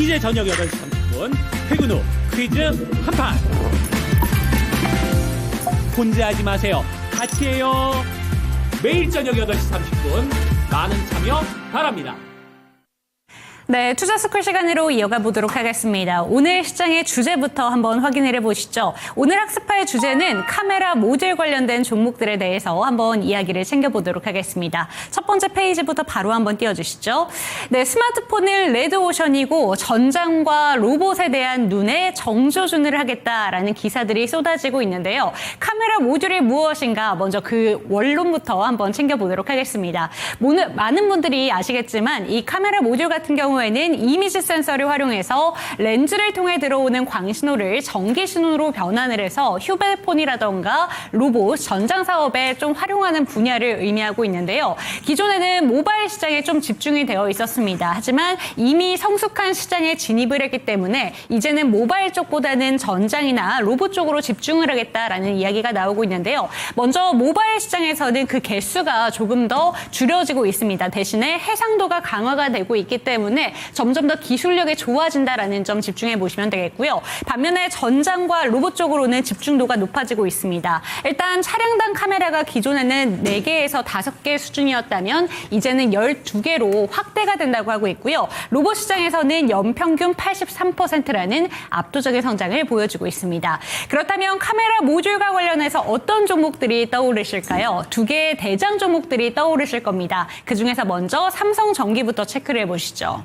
이제 저녁 8시 30분 퇴근 후 퀴즈 한판. 혼자 하지 마세요. 같이 해요. 매일 저녁 8시 30분 많은 참여 바랍니다. 네, 투자스쿨 시간으로 이어가 보도록 하겠습니다. 오늘 시장의 주제부터 한번 확인을 해보시죠. 오늘 학습할 주제는 카메라 모듈 관련된 종목들에 대해서 한번 이야기를 챙겨보도록 하겠습니다. 첫 번째 페이지부터 바로 한번 띄워주시죠. 네, 스마트폰을 레드오션이고 전장과 로봇에 대한 눈에 정조준을 하겠다라는 기사들이 쏟아지고 있는데요. 카메라 모듈이 무엇인가 먼저 그 원론부터 한번 챙겨보도록 하겠습니다. 많은 분들이 아시겠지만 이 카메라 모듈 같은 경우에는 이미지 센서를 활용해서 렌즈를 통해 들어오는 광신호를 전기신호로 변환을 해서 휴대폰이라던가 로봇, 전장 사업에 좀 활용하는 분야를 의미하고 있는데요. 기존에는 모바일 시장에 좀 집중이 되어 있었습니다. 하지만 이미 성숙한 시장에 진입을 했기 때문에 이제는 모바일 쪽보다는 전장이나 로봇 쪽으로 집중을 하겠다라는 이야기가 나오고 있는데요. 먼저 모바일 시장에서는 그 개수가 조금 더 줄여지고 있습니다. 대신에 해상도가 강화가 되고 있기 때문에 점점 더 기술력이 좋아진다라는 점 집중해 보시면 되겠고요. 반면에 전장과 로봇 쪽으로는 집중도가 높아지고 있습니다. 일단 차량당 카메라가 기존에는 4개에서 5개 수준이었다면 이제는 12개로 확대가 된다고 하고 있고요. 로봇 시장에서는 연평균 83%라는 압도적인 성장을 보여주고 있습니다. 그렇다면 카메라 모듈과 관련해서 어떤 종목들이 떠오르실까요? 2개의 대장 종목들이 떠오르실 겁니다. 그중에서 먼저 삼성전기부터 체크를 해보시죠.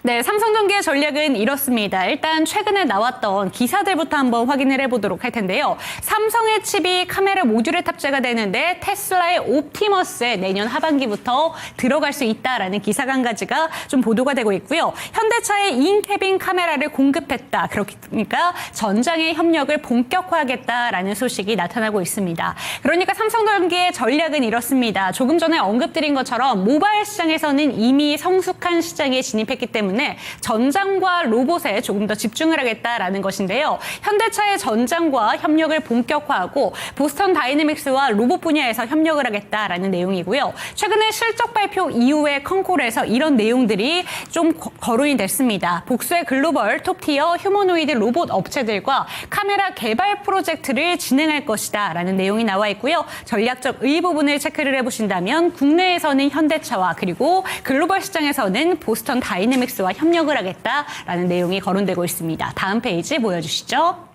네, 삼성전기의 전략은 이렇습니다. 일단 최근에 나왔던 기사들부터 한번 확인을 해보도록 할 텐데요. 삼성의 칩이 카메라 모듈에 탑재가 되는데 테슬라의 옵티머스에 내년 하반기부터 들어갈 수 있다라는 기사가 한 가지가 좀 보도가 되고 있고요. 현대차의 인캐빈 카메라를 공급했다. 그러니까 전장의 협력을 본격화하겠다라는 소식이 나타나고 있습니다. 그러니까 삼성전기의 전략은 이렇습니다. 조금 전에 언급드린 것처럼 모바일 시장에서는 이미 성숙한 시장에 진입했기 때문에 전장과 로봇에 조금 더 집중을 하겠다라는 것인데요. 현대차의 전장과 협력을 본격화하고 보스턴 다이내믹스와 로봇 분야에서 협력을 하겠다라는 내용이고요. 최근에 실적 발표 이후에 컨콜에서 이런 내용들이 좀 거론이 됐습니다. 복수의 글로벌 톱티어 휴머노이드 로봇 업체들과 카메라 개발 프로젝트를 진행할 것이다라는 내용이 나와 있고요. 전략적 의부분을 체크를 해보신다면 국내에서는 현대차와 그리고 글로벌 시장에서는 보스턴 다이내믹스와 협력을 하겠다라는 내용이 거론되고 있습니다. 다음 페이지 보여주시죠.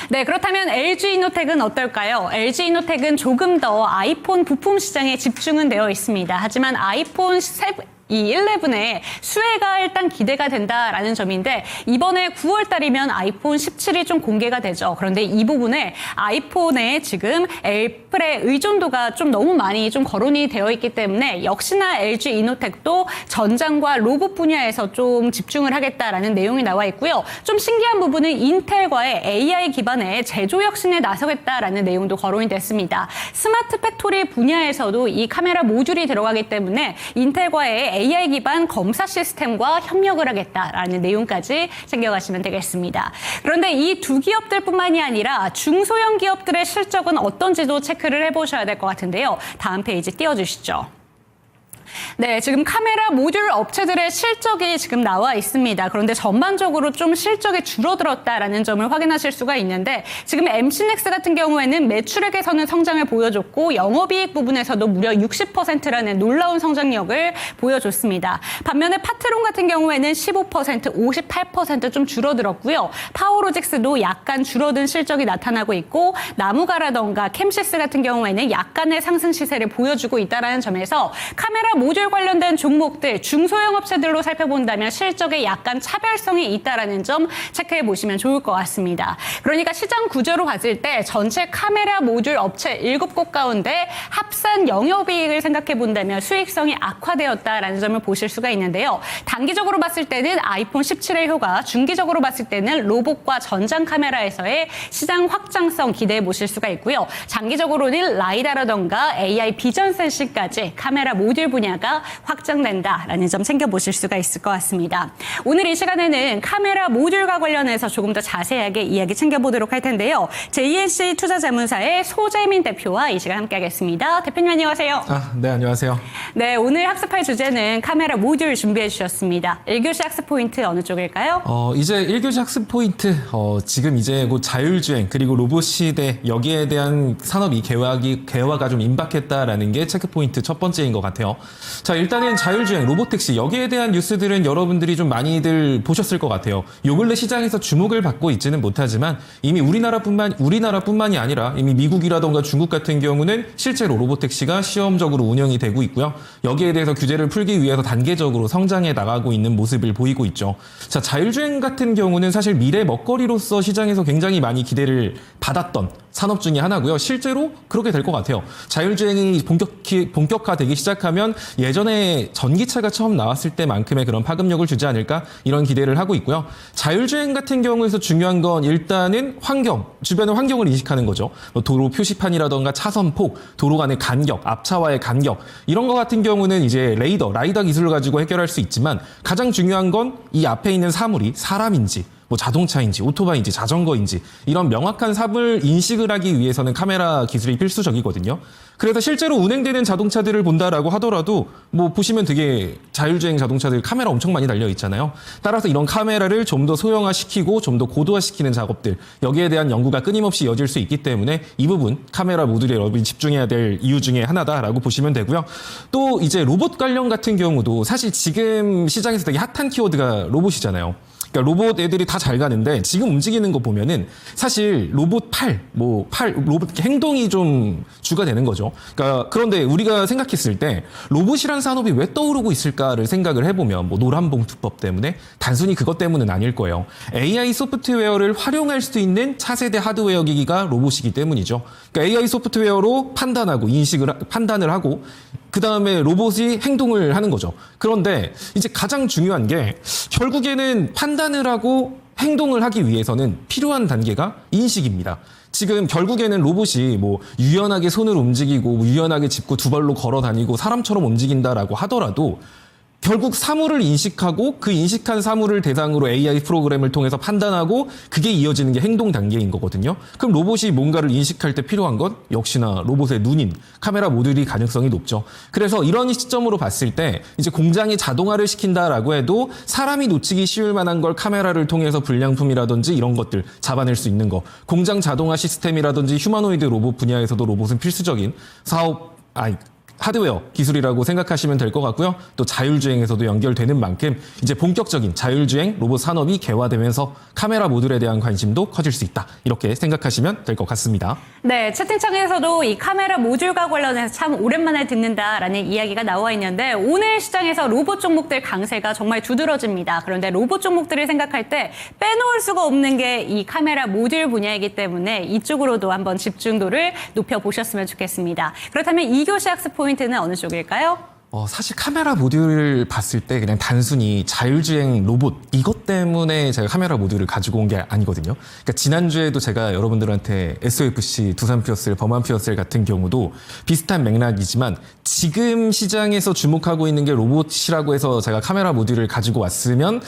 네, 그렇다면 LG이노텍은 어떨까요? LG이노텍은 조금 더 아이폰 부품 시장에 집중은 되어 있습니다. 하지만 아이폰 11의 수혜가 일단 기대가 된다라는 점인데 이번에 9월 달이면 아이폰 17이 좀 공개가 되죠. 그런데 이 부분에 아이폰에 지금 애플의 의존도가 좀 너무 많이 좀 거론이 되어 있기 때문에 역시나 LG 이노텍도 전장과 로봇 분야에서 좀 집중을 하겠다라는 내용이 나와 있고요. 좀 신기한 부분은 인텔과의 AI 기반의 제조 혁신에 나서겠다라는 내용도 거론이 됐습니다. 스마트 팩토리 분야에서도 이 카메라 모듈이 들어가기 때문에 인텔과의 AI 기반 검사 시스템과 협력을 하겠다라는 내용까지 챙겨가시면 되겠습니다. 그런데 이 두 기업들뿐만이 아니라 중소형 기업들의 실적은 어떤지도 체크를 해보셔야 될 것 같은데요. 다음 페이지 띄워주시죠. 네, 지금 카메라 모듈 업체들의 실적이 지금 나와 있습니다. 그런데 전반적으로 좀 실적이 줄어들었다라는 점을 확인하실 수가 있는데 지금 MC넥스 같은 경우에는 매출액에서는 성장을 보여줬고 영업이익 부분에서도 무려 60%라는 놀라운 성장력을 보여줬습니다. 반면에 파트론 같은 경우에는 15%, 58% 좀 줄어들었고요. 파워로직스도 약간 줄어든 실적이 나타나고 있고 나무가라던가 캠시스 같은 경우에는 약간의 상승 시세를 보여주고 있다는 점에서 카메라 모듈 관련된 종목들, 중소형 업체들로 살펴본다면 실적에 약간 차별성이 있다는 점 체크해 보시면 좋을 것 같습니다. 그러니까 시장 구조로 봤을 때 전체 카메라 모듈 업체 7곳 가운데 합산 영업이익을 생각해 본다면 수익성이 악화되었다라는 점을 보실 수가 있는데요. 단기적으로 봤을 때는 아이폰 17의 효과, 중기적으로 봤을 때는 로봇과 전장 카메라에서의 시장 확장성 기대해 보실 수가 있고요. 장기적으로는 라이다라던가 AI 비전 센싱까지 카메라 모듈 분야가 기회가 확장된다라는 점 챙겨보실 수가 있을 것 같습니다. 오늘 이 시간에는 카메라 모듈과 관련해서 조금 더 자세하게 이야기 챙겨보도록 할 텐데요. JNC 투자자문사의 소재민 대표와 이 시간 함께하겠습니다. 대표님 안녕하세요. 네, 안녕하세요. 네, 오늘 학습할 주제는 카메라 모듈 준비해 주셨습니다. 1교시 학습 포인트 어느 쪽일까요? 이제 1교시 학습 포인트, 지금 이제 곧 자율주행, 그리고 로봇 시대, 여기에 대한 산업이 개화가 좀 임박했다라는 게 체크 포인트 첫 번째인 것 같아요. 자, 일단은 자율주행, 로봇택시, 여기에 대한 뉴스들은 여러분들이 좀 많이들 보셨을 것 같아요. 요 근래 시장에서 주목을 받고 있지는 못하지만 이미 우리나라뿐만이 아니라 이미 미국이라던가 중국 같은 경우는 실제로 로봇택시가 시험적으로 운영이 되고 있고요. 여기에 대해서 규제를 풀기 위해서 단계적으로 성장해 나가고 있는 모습을 보이고 있죠. 자, 자율주행 같은 경우는 사실 미래 먹거리로서 시장에서 굉장히 많이 기대를 받았던 산업 중에 하나고요. 실제로 그렇게 될 것 같아요. 자율주행이 본격화되기 시작하면 예전에 전기차가 처음 나왔을 때만큼의 그런 파급력을 주지 않을까 이런 기대를 하고 있고요. 자율주행 같은 경우에서 중요한 건 일단은 주변의 환경을 인식하는 거죠. 도로 표시판이라던가 차선폭, 도로 간의 간격, 앞차와의 간격 이런 거 같은 경우는 이제 라이더 기술을 가지고 해결할 수 있지만 가장 중요한 건 이 앞에 있는 사물이 사람인지 자동차인지 오토바이인지 자전거인지 이런 명확한 사물 인식을 하기 위해서는 카메라 기술이 필수적이거든요. 그래서 실제로 운행되는 자동차들을 본다라고 하더라도 보시면 되게 자율주행 자동차들 카메라 엄청 많이 달려 있잖아요. 따라서 이런 카메라를 좀 더 소형화시키고 좀 더 고도화시키는 작업들 여기에 대한 연구가 끊임없이 이어질 수 있기 때문에 이 부분 카메라 모듈에 여러분이 집중해야 될 이유 중에 하나다라고 보시면 되고요. 또 이제 로봇 관련 같은 경우도 사실 지금 시장에서 되게 핫한 키워드가 로봇이잖아요. 그러니까 로봇 애들이 다 잘 가는데 지금 움직이는 거 보면은 사실 로봇 로봇 행동이 좀 주가 되는 거죠. 그러니까 그런데 우리가 생각했을 때 로봇이란 산업이 왜 떠오르고 있을까를 생각을 해보면 노란봉투법 때문에 단순히 그것 때문은 아닐 거예요. AI 소프트웨어를 활용할 수 있는 차세대 하드웨어 기기가 로봇이기 때문이죠. 그러니까 AI 소프트웨어로 판단을 하고 그 다음에 로봇이 행동을 하는 거죠. 그런데 이제 가장 중요한 게 결국에는 판단을 하고 행동을 하기 위해서는 필요한 단계가 인식입니다. 지금 결국에는 로봇이 유연하게 손을 움직이고 유연하게 짚고 두 발로 걸어 다니고 사람처럼 움직인다라고 하더라도 결국 사물을 인식하고 그 인식한 사물을 대상으로 AI 프로그램을 통해서 판단하고 그게 이어지는 게 행동 단계인 거거든요. 그럼 로봇이 뭔가를 인식할 때 필요한 건 역시나 로봇의 눈인 카메라 모듈이 가능성이 높죠. 그래서 이런 시점으로 봤을 때 이제 공장이 자동화를 시킨다라고 해도 사람이 놓치기 쉬울 만한 걸 카메라를 통해서 불량품이라든지 이런 것들 잡아낼 수 있는 거. 공장 자동화 시스템이라든지 휴머노이드 로봇 분야에서도 로봇은 필수적인 하드웨어 기술이라고 생각하시면 될 것 같고요. 또 자율주행에서도 연결되는 만큼 이제 본격적인 자율주행 로봇 산업이 개화되면서 카메라 모듈에 대한 관심도 커질 수 있다. 이렇게 생각하시면 될 것 같습니다. 네, 채팅창에서도 이 카메라 모듈과 관련해서 참 오랜만에 듣는다라는 이야기가 나와 있는데 오늘 시장에서 로봇 종목들 강세가 정말 두드러집니다. 그런데 로봇 종목들을 생각할 때 빼놓을 수가 없는 게 이 카메라 모듈 분야이기 때문에 이쪽으로도 한번 집중도를 높여보셨으면 좋겠습니다. 그렇다면 2교시 학습 포인트는 어느 쪽일까요? 사실 카메라 모듈을 봤을 때 그냥 단순히 자율주행 로봇 이것 때문에 제가 카메라 모듈을 가지고 온 게 아니거든요. 그러니까 지난주에도 제가 여러분들한테 SOFC, 두산 피어셀, 범한 피어셀 같은 경우도 비슷한 맥락이지만 지금 시장에서 주목하고 있는 게 로봇이라고 해서 제가 카메라 모듈을 가지고 왔으면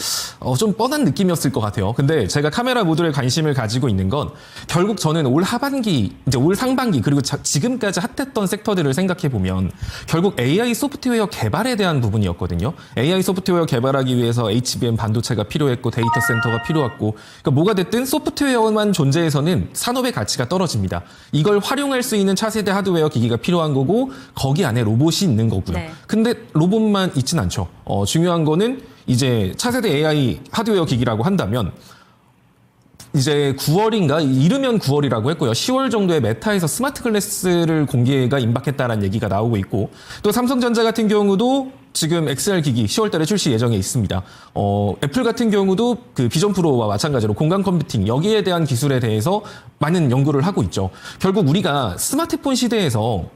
좀 뻔한 느낌이었을 것 같아요. 근데 제가 카메라 모듈에 관심을 가지고 있는 건 결국 저는 올 하반기, 이제 올 상반기 그리고 지금까지 핫했던 섹터들을 생각해 보면 결국 AI 소프트웨어 개발에 대한 부분이었거든요. AI 소프트웨어 개발하기 위해서 HBM 반도체가 필요했고 데이터 센터가 필요했고 그러니까 뭐가 됐든 소프트웨어만 존재해서는 산업의 가치가 떨어집니다. 이걸 활용할 수 있는 차세대 하드웨어 기기가 필요한 거고 거기 안에 로봇이 있는 거고요. 네. 근데 로봇만 있진 않죠. 중요한 거는 이제 차세대 AI 하드웨어 기기라고 한다면 이제 9월인가 이르면 9월이라고 했고요. 10월 정도에 메타에서 스마트 글래스를 공개가 임박했다라는 얘기가 나오고 있고 또 삼성전자 같은 경우도 지금 XR 기기 10월 달에 출시 예정에 있습니다. 애플 같은 경우도 그 비전 프로와 마찬가지로 공간 컴퓨팅 여기에 대한 기술에 대해서 많은 연구를 하고 있죠. 결국 우리가 스마트폰 시대에서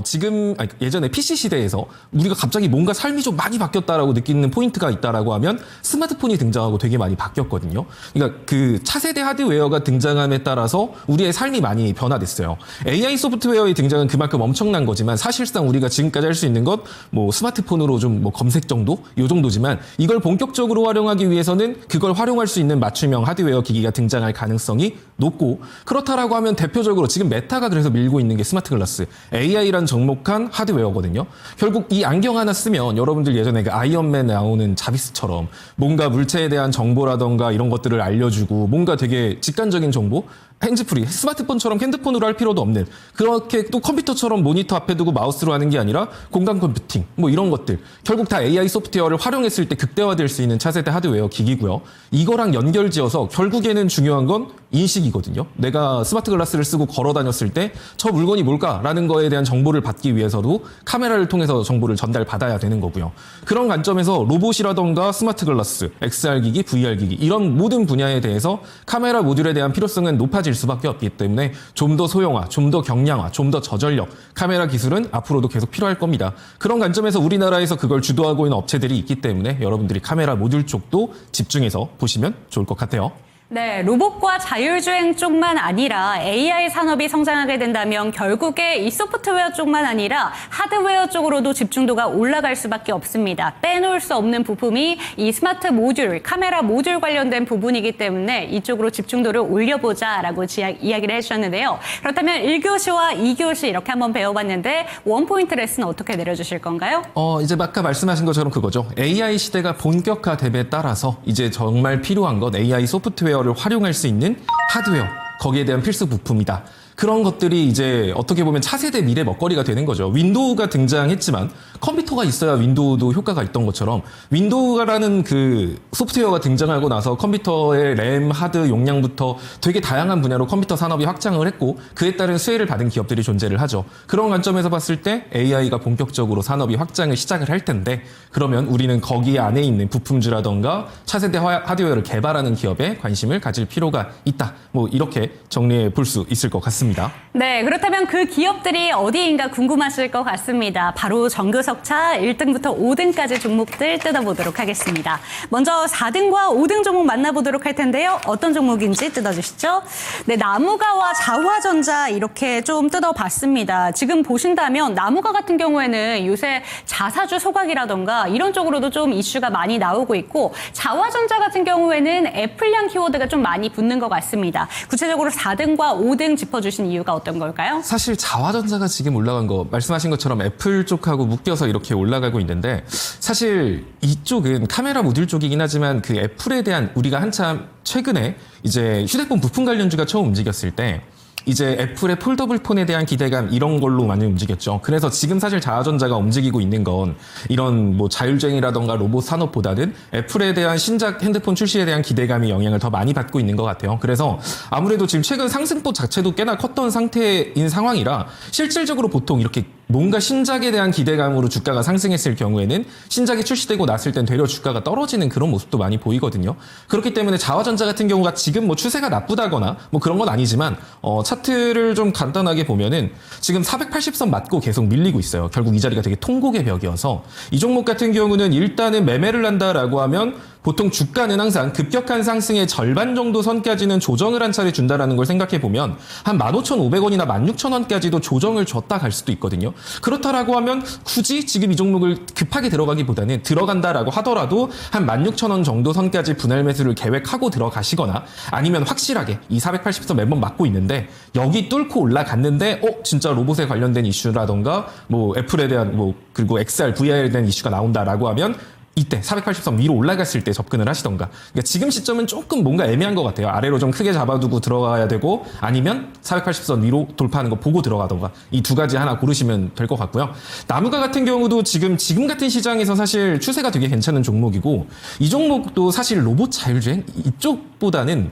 지금 예전에 PC 시대에서 우리가 갑자기 뭔가 삶이 좀 많이 바뀌었다라고 느끼는 포인트가 있다라고 하면 스마트폰이 등장하고 되게 많이 바뀌었거든요. 그러니까 그 차세대 하드웨어가 등장함에 따라서 우리의 삶이 많이 변화됐어요. AI 소프트웨어의 등장은 그만큼 엄청난 거지만 사실상 우리가 지금까지 할 수 있는 것 뭐 스마트폰으로 좀 뭐 검색 정도 요 정도지만 이걸 본격적으로 활용하기 위해서는 그걸 활용할 수 있는 맞춤형 하드웨어 기기가 등장할 가능성이 높고, 그렇다라고 하면 대표적으로 지금 메타가 그래서 밀고 있는 게 스마트 글라스, AI란 접목한 하드웨어거든요. 결국 이 안경 하나 쓰면 여러분들 예전에 그 아이언맨 나오는 자비스처럼 뭔가 물체에 대한 정보라던가 이런 것들을 알려주고 뭔가 되게 직관적인 정보, 핸즈프리, 스마트폰처럼 핸드폰으로 할 필요도 없는, 그렇게 또 컴퓨터처럼 모니터 앞에 두고 마우스로 하는 게 아니라 공간 컴퓨팅 뭐 이런 것들, 결국 다 AI 소프트웨어를 활용했을 때 극대화될 수 있는 차세대 하드웨어 기기고요. 이거랑 연결지어서 결국에는 중요한 건 인식이거든요. 내가 스마트 글라스를 쓰고 걸어 다녔을 때 저 물건이 뭘까라는 거에 대한 정보를 받기 위해서도 카메라를 통해서 정보를 전달받아야 되는 거고요. 그런 관점에서 로봇이라던가 스마트 글라스, XR 기기, VR 기기 이런 모든 분야에 대해서 카메라 모듈에 대한 필요성은 높아질 수밖에 없기 때문에 좀 더 소형화, 좀 더 경량화, 좀 더 저전력 카메라 기술은 앞으로도 계속 필요할 겁니다. 그런 관점에서 우리나라에서 그걸 주도하고 있는 업체들이 있기 때문에 여러분들이 카메라 모듈 쪽도 집중해서 보시면 좋을 것 같아요. 네, 로봇과 자율주행 쪽만 아니라 AI 산업이 성장하게 된다면 결국에 이 소프트웨어 쪽만 아니라 하드웨어 쪽으로도 집중도가 올라갈 수밖에 없습니다. 빼놓을 수 없는 부품이 이 스마트 모듈, 카메라 모듈 관련된 부분이기 때문에 이쪽으로 집중도를 올려보자라고 이야기를 해주셨는데요. 그렇다면 1교시와 2교시 이렇게 한번 배워봤는데 원포인트 레슨 어떻게 내려주실 건가요? 이제 아까 말씀하신 것처럼 그거죠. AI 시대가 본격화됨에 따라서 이제 정말 필요한 건 AI 소프트웨어를 활용할 수 있는 하드웨어, 거기에 대한 필수 부품이다. 그런 것들이 이제 어떻게 보면 차세대 미래 먹거리가 되는 거죠. 윈도우가 등장했지만 컴퓨터가 있어야 윈도우도 효과가 있던 것처럼 윈도우라는 그 소프트웨어가 등장하고 나서 컴퓨터의 램, 하드 용량부터 되게 다양한 분야로 컴퓨터 산업이 확장을 했고 그에 따른 수혜를 받은 기업들이 존재를 하죠. 그런 관점에서 봤을 때 AI가 본격적으로 산업이 확장을 시작을 할 텐데, 그러면 우리는 거기 안에 있는 부품주라던가 차세대 하드웨어를 개발하는 기업에 관심을 가질 필요가 있다. 뭐 이렇게 정리해 볼 수 있을 것 같습니다. 네, 그렇다면 그 기업들이 어디인가 궁금하실 것 같습니다. 바로 정교석차 1등부터 5등까지 종목들 뜯어보도록 하겠습니다. 먼저 4등과 5등 종목 만나보도록 할 텐데요. 어떤 종목인지 뜯어주시죠. 네, 나무가와 자화전자 이렇게 좀 뜯어봤습니다. 지금 보신다면 나무가 같은 경우에는 요새 자사주 소각이라던가 이런 쪽으로도 좀 이슈가 많이 나오고 있고, 자화전자 같은 경우에는 애플량 키워드가 좀 많이 붙는 것 같습니다. 구체적으로 4등과 5등 짚어주신 이유가 어떤 걸까요? 사실 자화전자가 지금 올라간 거 말씀하신 것처럼 애플 쪽하고 묶여서 이렇게 올라가고 있는데, 사실 이쪽은 카메라 모듈 쪽이긴 하지만 그 애플에 대한, 우리가 한참 최근에 이제 휴대폰 부품 관련주가 처음 움직였을 때 이제 애플의 폴더블 폰에 대한 기대감 이런 걸로 많이 움직였죠. 그래서 지금 사실 자화전자가 움직이고 있는 건 이런 뭐 자율주행이라던가 로봇 산업보다는 애플에 대한 신작 핸드폰 출시에 대한 기대감이 영향을 더 많이 받고 있는 것 같아요. 그래서 아무래도 지금 최근 상승폭 자체도 꽤나 컸던 상태인 상황이라 실질적으로 보통 이렇게 뭔가 신작에 대한 기대감으로 주가가 상승했을 경우에는 신작이 출시되고 났을 땐 되려 주가가 떨어지는 그런 모습도 많이 보이거든요. 그렇기 때문에 자화전자 같은 경우가 지금 뭐 추세가 나쁘다거나 뭐 그런 건 아니지만 차트를 좀 간단하게 보면은 지금 480선 맞고 계속 밀리고 있어요. 결국 이 자리가 되게 통곡의 벽이어서 이 종목 같은 경우는 일단은 매매를 한다라고 하면 보통 주가는 항상 급격한 상승의 절반 정도 선까지는 조정을 한 차례 준다라는 걸 생각해 보면 한 15,500원이나 16,000원까지도 조정을 줬다 갈 수도 있거든요. 그렇다라고 하면 굳이 지금 이 종목을 급하게 들어가기보다는 들어간다라고 하더라도 한 16,000원 정도 선까지 분할 매수를 계획하고 들어가시거나, 아니면 확실하게 이 480선 매번 맞고 있는데 여기 뚫고 올라갔는데 진짜 로봇에 관련된 이슈라던가 뭐 애플에 대한 뭐 그리고 XR, VR에 대한 이슈가 나온다라고 하면 이때 480선 위로 올라갔을 때 접근을 하시던가. 그러니까 지금 시점은 조금 뭔가 애매한 것 같아요. 아래로 좀 크게 잡아두고 들어가야 되고, 아니면 480선 위로 돌파하는 거 보고 들어가던가. 이 두 가지 하나 고르시면 될 것 같고요. 나무가 같은 경우도 지금 같은 시장에서 사실 추세가 되게 괜찮은 종목이고, 이 종목도 사실 로봇 자율주행 이쪽보다는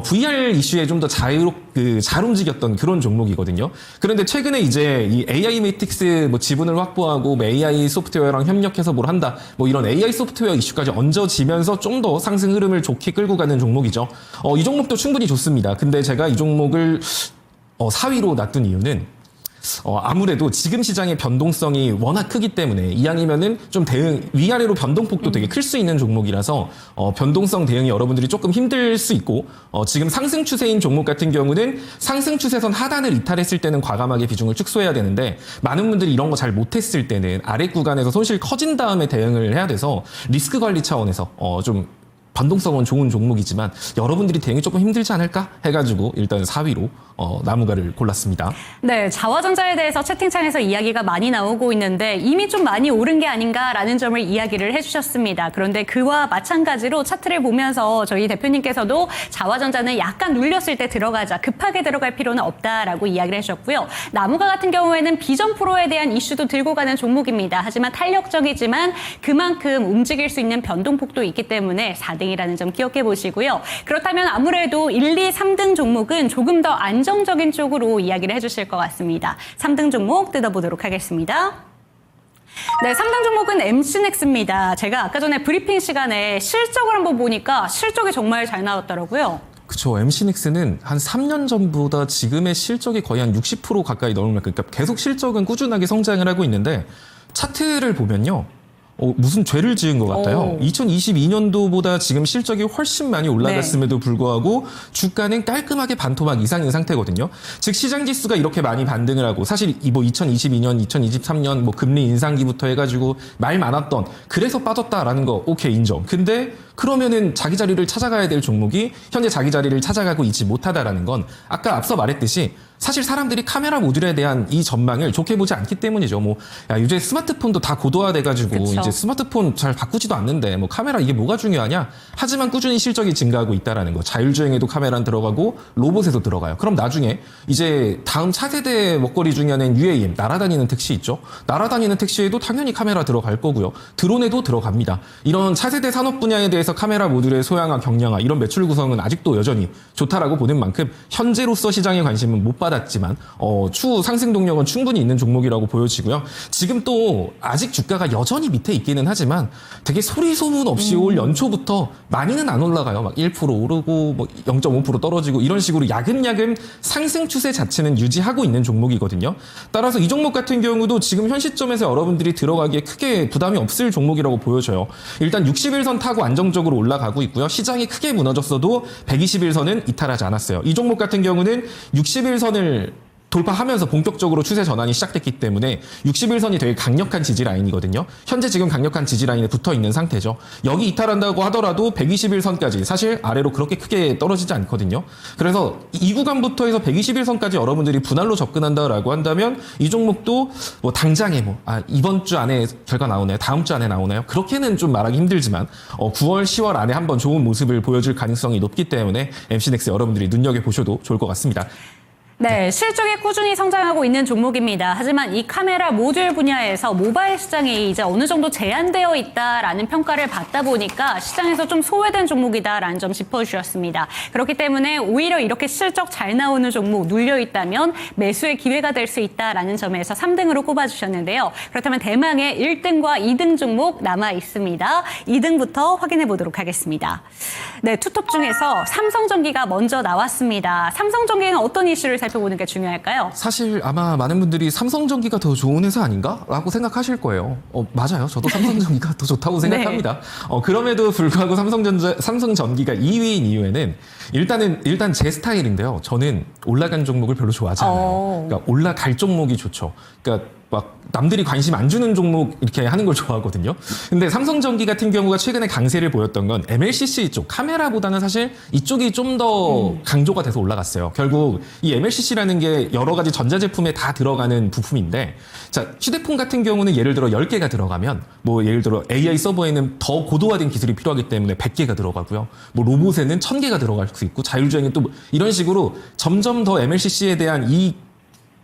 VR 이슈에 좀 더 잘 움직였던 그런 종목이거든요. 그런데 최근에 이제 이 AI 매틱스 뭐 지분을 확보하고 뭐 AI 소프트웨어랑 협력해서 뭘 한다, 뭐 이런 AI 소프트웨어 이슈까지 얹어지면서 좀 더 상승 흐름을 좋게 끌고 가는 종목이죠. 이 종목도 충분히 좋습니다. 근데 제가 이 종목을 4위로 놔둔 이유는 아무래도 지금 시장의 변동성이 워낙 크기 때문에 이왕이면은 좀 위아래로 변동폭도 되게 클 수 있는 종목이라서 변동성 대응이 여러분들이 조금 힘들 수 있고 지금 상승 추세인 종목 같은 경우는 상승 추세선 하단을 이탈했을 때는 과감하게 비중을 축소해야 되는데 많은 분들이 이런 거 잘 못했을 때는 아래 구간에서 손실 커진 다음에 대응을 해야 돼서 리스크 관리 차원에서 좀 변동성은 좋은 종목이지만 여러분들이 대응이 조금 힘들지 않을까 해가지고 일단 4위로 나무가를 골랐습니다. 네, 자화전자에 대해서 채팅창에서 이야기가 많이 나오고 있는데 이미 좀 많이 오른 게 아닌가라는 점을 이야기를 해주셨습니다. 그런데 그와 마찬가지로 차트를 보면서 저희 대표님께서도 자화전자는 약간 눌렸을 때 들어가자, 급하게 들어갈 필요는 없다라고 이야기를 해주셨고요. 나무가 같은 경우에는 비전 프로에 대한 이슈도 들고 가는 종목입니다. 하지만 탄력적이지만 그만큼 움직일 수 있는 변동폭도 있기 때문에 4등이라는 점 기억해 보시고요. 그렇다면 아무래도 1, 2, 3등 종목은 조금 더 안정적인 쪽으로 이야기를 해주실 것 같습니다. 3등 종목 뜯어보도록 하겠습니다. 네, 3등 종목은 MC넥스입니다. 제가 아까 전에 브리핑 시간에 실적을 한번 보니까 실적이 정말 잘 나왔더라고요. 그쵸. MC넥스는 한 3년 전보다 지금의 실적이 거의 한 60% 가까이 넘을 그러니까 계속 실적은 꾸준하게 성장을 하고 있는데 차트를 보면요. 무슨 죄를 지은 것 같아요. 2022년도보다 지금 실적이 훨씬 많이 올라갔음에도 불구하고 주가는 깔끔하게 반토막 이상인 상태거든요. 즉 시장 지수가 이렇게 많이 반등을 하고 사실 뭐 2022년, 2023년 뭐 금리 인상기부터 해가지고 말 많았던 그래서 빠졌다라는 거 오케이 인정. 근데 그러면은 자기 자리를 찾아가야 될 종목이 현재 자기 자리를 찾아가고 있지 못하다라는 건 아까 앞서 말했듯이 사실 사람들이 카메라 모듈에 대한 이 전망을 좋게 보지 않기 때문이죠. 뭐, 야, 요새 스마트폰도 다 고도화돼가지고 그쵸. 이제 스마트폰 잘 바꾸지도 않는데 뭐 카메라 이게 뭐가 중요하냐? 하지만 꾸준히 실적이 증가하고 있다라는 거. 자율주행에도 카메라는 들어가고 로봇에도 들어가요. 그럼 나중에 이제 다음 차세대 먹거리 중에 하나인 UAM, 날아다니는 택시 있죠? 날아다니는 택시에도 당연히 카메라 들어갈 거고요. 드론에도 들어갑니다. 이런 차세대 산업 분야에 대해서 카메라 모듈의 소양화, 경량화 이런 매출 구성은 아직도 여전히 좋다라고 보는 만큼 현재로서 시장의 관심은 못 받았지만 추후 상승 동력은 충분히 있는 종목이라고 보여지고요. 지금 또 아직 주가가 여전히 밑에 있기는 하지만 되게 소리 소문 없이 올 연초부터 많이는 안 올라가요. 막 1% 오르고 뭐 0.5% 떨어지고 이런 식으로 야금야금 상승 추세 자체는 유지하고 있는 종목이거든요. 따라서 이 종목 같은 경우도 지금 현 시점에서 여러분들이 들어가기에 크게 부담이 없을 종목이라고 보여져요. 일단 60일선 타고 안정적으로 올라가고 있고요. 시장이 크게 무너졌어도 120일선은 이탈하지 않았어요. 이 종목 같은 경우는 60일선을 돌파하면서 본격적으로 추세 전환이 시작됐기 때문에 61선이 되게 강력한 지지 라인이거든요. 현재 지금 강력한 지지 라인에 붙어 있는 상태죠. 여기 이탈한다고 하더라도 121선까지 사실 아래로 그렇게 크게 떨어지지 않거든요. 그래서 이 구간부터 해서 121선까지 여러분들이 분할로 접근한다라고 한다면 이 종목도 뭐 당장에 이번 주 안에 결과 나오나요? 다음 주 안에 나오나요? 그렇게는 좀 말하기 힘들지만 9월, 10월 안에 한번 좋은 모습을 보여줄 가능성이 높기 때문에 MC넥스 여러분들이 눈여겨보셔도 좋을 것 같습니다. 네, 실적이 꾸준히 성장하고 있는 종목입니다. 하지만 이 카메라 모듈 분야에서 모바일 시장이 이제 어느 정도 제한되어 있다라는 평가를 받다 보니까 시장에서 좀 소외된 종목이다라는 점 짚어주셨습니다. 그렇기 때문에 오히려 이렇게 실적 잘 나오는 종목 눌려 있다면 매수의 기회가 될 수 있다라는 점에서 3등으로 꼽아주셨는데요. 그렇다면 대망의 1등과 2등 종목 남아 있습니다. 2등부터 확인해 보도록 하겠습니다. 네, 투톱 중에서 삼성전기가 먼저 나왔습니다. 삼성전기는 어떤 이슈를 살펴보는 게 중요할까요? 사실 아마 많은 분들이 삼성전기가 더 좋은 회사 아닌가? 라고 생각하실 거예요. 맞아요. 저도 삼성전기가 더 좋다고 생각합니다. 그럼에도 불구하고 삼성전기가 2위인 이유에는 일단 제 스타일인데요. 저는 올라간 종목을 별로 좋아하지 않아요. 그러니까 올라갈 종목이 좋죠. 그러니까 막 남들이 관심 안 주는 종목 이렇게 하는 걸 좋아하거든요. 근데 삼성전기 같은 경우가 최근에 강세를 보였던 건 MLCC 쪽 카메라보다는 사실 이쪽이 좀 더 강조가 돼서 올라갔어요. 결국 이 MLCC라는 게 여러 가지 전자제품에 다 들어가는 부품인데 자, 휴대폰 같은 경우는 예를 들어 10개가 들어가면 뭐 예를 들어 AI 서버에는 더 고도화된 기술이 필요하기 때문에 100개가 들어가고요. 뭐 로봇에는 1000개가 들어갈 수 있고 자율주행에 또 이런 식으로 점점 더 MLCC에 대한 이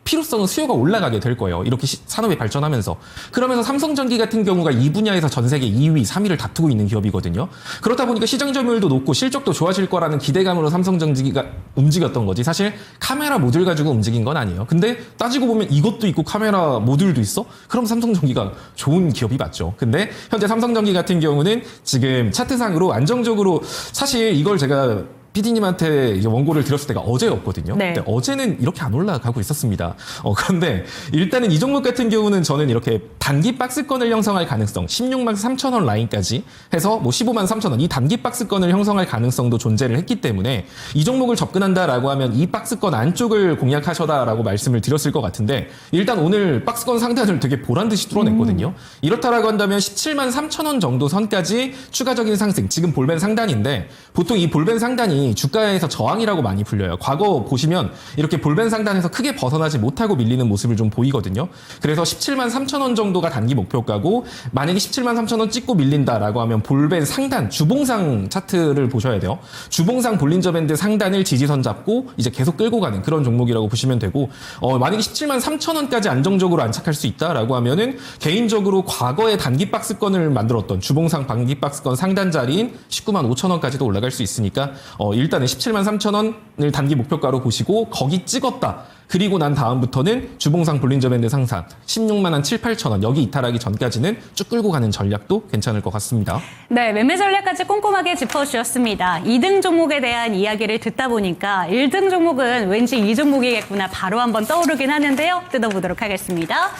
필요성은 수요가 올라가게 될 거예요. 이렇게 산업이 발전하면서. 그러면서 삼성전기 같은 경우가 이 분야에서 전 세계 2위, 3위를 다투고 있는 기업이거든요. 그렇다 보니까 시장 점유율도 높고 실적도 좋아질 거라는 기대감으로 삼성전기가 움직였던 거지. 사실 카메라 모듈 가지고 움직인 건 아니에요. 근데 따지고 보면 이것도 있고 카메라 모듈도 있어? 그럼 삼성전기가 좋은 기업이 맞죠. 근데 현재 삼성전기 같은 경우는 지금 차트상으로 안정적으로 사실 이걸 제가 PD님한테 이제 원고를 드렸을 때가 어제였거든요. 네. 근데 어제는 이렇게 안 올라가고 있었습니다. 그런데 일단은 이 종목 같은 경우는 저는 이렇게 단기 박스권을 형성할 가능성, 16만 3천 원 라인까지 해서 뭐 15만 3천 원, 이 단기 박스권을 형성할 가능성도 존재를 했기 때문에 이 종목을 접근한다라고 하면 이 박스권 안쪽을 공략하셔다라고 말씀을 드렸을 것 같은데 일단 오늘 박스권 상단을 되게 보란 듯이 뚫어냈거든요. 이렇다라고 한다면 17만 3천 원 정도 선까지 추가적인 상승, 지금 볼벤 상단인데 보통 이 볼벤 상단이 주가에서 저항이라고 많이 불려요. 과거 보시면 이렇게 볼벤 상단에서 크게 벗어나지 못하고 밀리는 모습을 좀 보이거든요. 그래서 17만 3천 원 정도가 단기 목표가고 만약에 17만 3천 원 찍고 밀린다라고 하면 볼벤 상단, 주봉상 차트를 보셔야 돼요. 주봉상 볼린저 밴드 상단을 지지선 잡고 이제 계속 끌고 가는 그런 종목이라고 보시면 되고 만약에 17만 3천 원까지 안정적으로 안착할 수 있다라고 하면은 개인적으로 과거에 단기 박스권을 만들었던 주봉상 단기 박스권 상단 자리인 19만 5천 원까지도 올라갈 수 있으니까 일단은 17만 3천 원을 단기 목표가로 보시고 거기 찍었다. 그리고 난 다음부터는 주봉상 볼린저 밴드 상산 16만 한 7, 8천 원 여기 이탈하기 전까지는 쭉 끌고 가는 전략도 괜찮을 것 같습니다. 네, 매매 전략까지 꼼꼼하게 짚어주셨습니다. 2등 종목에 대한 이야기를 듣다 보니까 1등 종목은 왠지 이 종목이겠구나 바로 한번 떠오르긴 하는데요. 뜯어보도록 하겠습니다.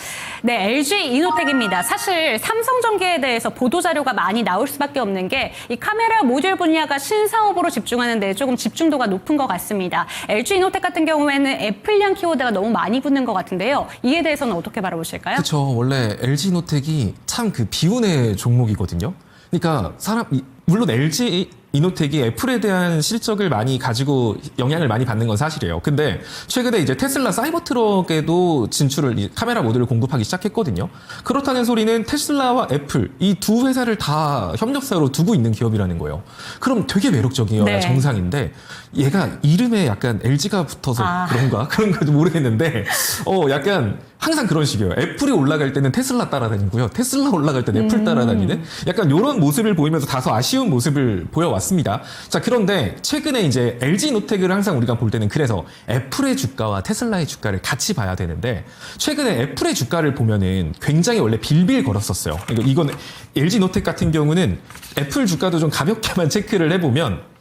네, LG 이노텍입니다. 사실 삼성전기에 대해서 보도자료가 많이 나올 수밖에 없는 게 이 카메라 모듈 분야가 신사업으로 집중하는 데 조금 집중도가 높은 것 같습니다. LG 이노텍 같은 경우에는 애플량 키워드가 너무 많이 붙는 것 같은데요. 이에 대해서는 어떻게 바라보실까요? 그렇죠. 원래 LG 이노텍이 참 그 비운의 종목이거든요. 그러니까 물론 LG 이노텍이 애플에 대한 실적을 많이 가지고 영향을 많이 받는 건 사실이에요. 근데 최근에 이제 테슬라 사이버트럭에도 진출을 카메라 모듈을 공급하기 시작했거든요. 그렇다는 소리는 테슬라와 애플 이 두 회사를 다 협력사로 두고 있는 기업이라는 거예요. 그럼 되게 매력적이어야 네. 정상인데 얘가 이름에 약간 LG가 붙어서 그런가? 그런 건지 모르겠는데 약간 항상 그런 식이에요. 애플이 올라갈 때는 테슬라 따라다니고요. 테슬라 올라갈 때는 애플 따라다니는 약간 이런 모습을 보이면서 다소 아쉬운 모습을 보여왔습니다. 자, 그런데 최근에 이제 LG 노텍을 항상 우리가 볼 때는 그래서 애플의 주가와 테슬라의 주가를 같이 봐야 되는데 최근에 애플의 주가를 보면은 굉장히 원래 빌빌 걸었었어요. 이건 LG 노텍 같은 경우는 애플 주가도 좀 가볍게만 체크를 해보면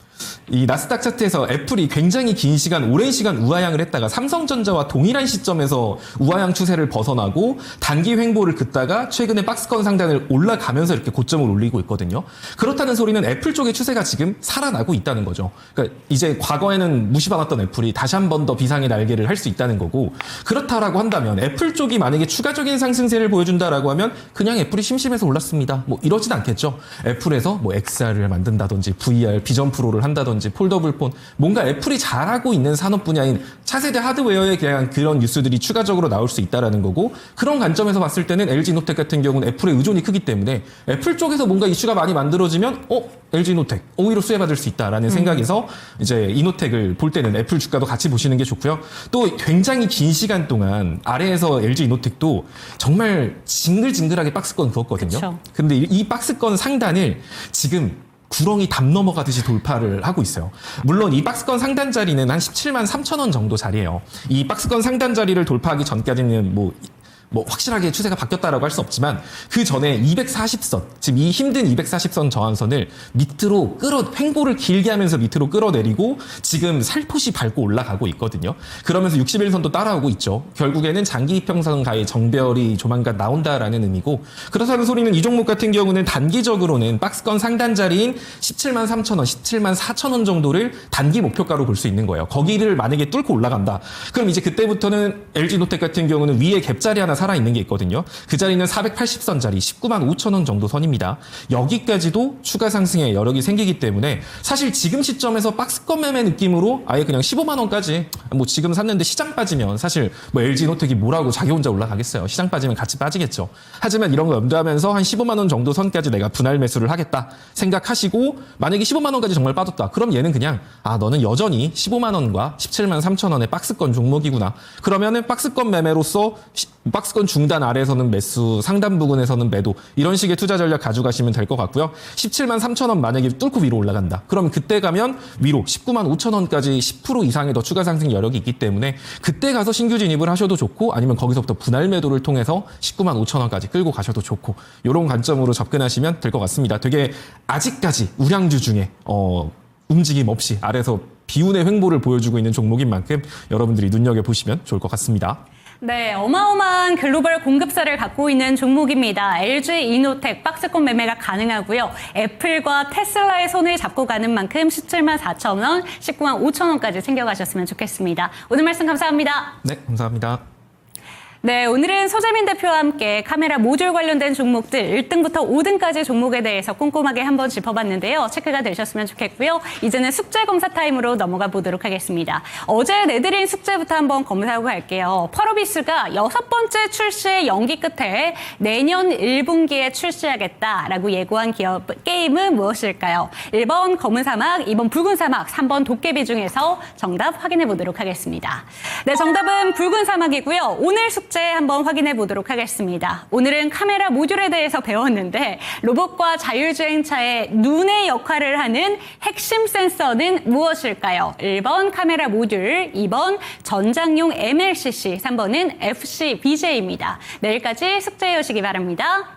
이 나스닥 차트에서 애플이 굉장히 긴 시간, 오랜 시간 우하향을 했다가 삼성전자와 동일한 시점에서 우하향 추세를 벗어나고 단기 횡보를 긋다가 최근에 박스권 상단을 올라가면서 이렇게 고점을 올리고 있거든요. 그렇다는 소리는 애플 쪽의 추세가 지금 살아나고 있다는 거죠. 그러니까 이제 과거에는 무시받았던 애플이 다시 한 번 더 비상의 날개를 할 수 있다는 거고 그렇다라고 한다면 애플 쪽이 만약에 추가적인 상승세를 보여준다라고 하면 그냥 애플이 심심해서 올랐습니다. 뭐 이러진 않겠죠. 애플에서 뭐 XR을 만든다든지 VR, 비전 프로를 한다든지 폴더블 폰 뭔가 애플이 잘하고 있는 산업 분야인 차세대 하드웨어에 대한 그런 뉴스들이 추가적으로 나올 수 있다라는 거고 그런 관점에서 봤을 때는 LG 노텍 같은 경우는 애플의 의존이 크기 때문에 애플 쪽에서 뭔가 이슈가 많이 만들어지면 LG 노텍 오히려 수혜받을 수 있다라는 생각에서 이제 이노텍을 볼 때는 애플 주가도 같이 보시는 게 좋고요. 또 굉장히 긴 시간 동안 아래에서 LG 이노텍도 정말 징글징글하게 박스권 그었거든요. 그쵸. 근데 이 박스권 상단을 지금 구렁이 담 넘어가듯이 돌파를 하고 있어요. 물론 이 박스권 상단 자리는 한 17만 3천 원 정도 자리예요. 이 박스권 상단 자리를 돌파하기 전까지는 뭐 확실하게 추세가 바뀌었다라고 할 수 없지만 그 전에 240선, 지금 이 힘든 240선 저항선을 밑으로 횡보를 길게 하면서 밑으로 끌어내리고 지금 살포시 밟고 올라가고 있거든요. 그러면서 61선도 따라오고 있죠. 결국에는 장기 이평선가의 정별이 조만간 나온다라는 의미고 그렇다는 소리는 이 종목 같은 경우는 단기적으로는 박스권 상단 자리인 17만 3천 원, 17만 4천 원 정도를 단기 목표가로 볼 수 있는 거예요. 거기를 만약에 뚫고 올라간다. 그럼 이제 그때부터는 LG노텍 같은 경우는 위에 갭자리 하나 살아있는 게 있거든요. 그 자리는 480선 자리 19만 5천 원 정도 선입니다. 여기까지도 추가 상승의 여력이 생기기 때문에 사실 지금 시점에서 박스권 매매 느낌으로 아예 그냥 15만 원까지 뭐 지금 샀는데 시장 빠지면 사실 뭐 LG노텍이 뭐라고 자기 혼자 올라가겠어요. 시장 빠지면 같이 빠지겠죠. 하지만 이런 거 염두하면서 한 15만 원 정도 선까지 내가 분할 매수를 하겠다 생각하시고 만약에 15만 원까지 정말 빠졌다. 그럼 얘는 그냥 너는 여전히 15만 원과 17만 3천 원의 박스권 종목이구나. 그러면은 박스권 매매로서 박스권 중단 아래에서는 매수, 상단 부근에서는 매도 이런 식의 투자 전략 가져가시면 될 것 같고요. 17만 3천 원 만약에 뚫고 위로 올라간다. 그럼 그때 가면 위로 19만 5천 원까지 10% 이상의 더 추가 상승 여력이 있기 때문에 그때 가서 신규 진입을 하셔도 좋고 아니면 거기서부터 분할 매도를 통해서 19만 5천 원까지 끌고 가셔도 좋고 이런 관점으로 접근하시면 될 것 같습니다. 되게 아직까지 우량주 중에 움직임 없이 아래서 비운의 횡보를 보여주고 있는 종목인 만큼 여러분들이 눈여겨보시면 좋을 것 같습니다. 네, 어마어마한 글로벌 공급사를 갖고 있는 종목입니다. LG 이노텍 박스권 매매가 가능하고요. 애플과 테슬라의 손을 잡고 가는 만큼 17만 4천 원, 19만 5천 원까지 챙겨가셨으면 좋겠습니다. 오늘 말씀 감사합니다. 네, 감사합니다. 네, 오늘은 소재민 대표와 함께 카메라 모듈 관련된 종목들 1등부터 5등까지 종목에 대해서 꼼꼼하게 한번 짚어봤는데요. 체크가 되셨으면 좋겠고요. 이제는 숙제 검사 타임으로 넘어가 보도록 하겠습니다. 어제 내드린 숙제부터 한번 검사하고 갈게요. 펄어비스가 6번째 출시의 연기 끝에 내년 1분기에 출시하겠다라고 예고한 게임은 무엇일까요? 1번 검은 사막, 2번 붉은 사막, 3번 도깨비 중에서 정답 확인해 보도록 하겠습니다. 네, 정답은 붉은 사막이고요. 오늘 숙제 한번 확인해 보도록 하겠습니다. 오늘은 카메라 모듈에 대해서 배웠는데 로봇과 자율주행차의 눈의 역할을 하는 핵심 센서는 무엇일까요? 1번 카메라 모듈, 2번 전장용 MLCC, 3번은 FCBJ입니다. 내일까지 숙제해 오시기 바랍니다.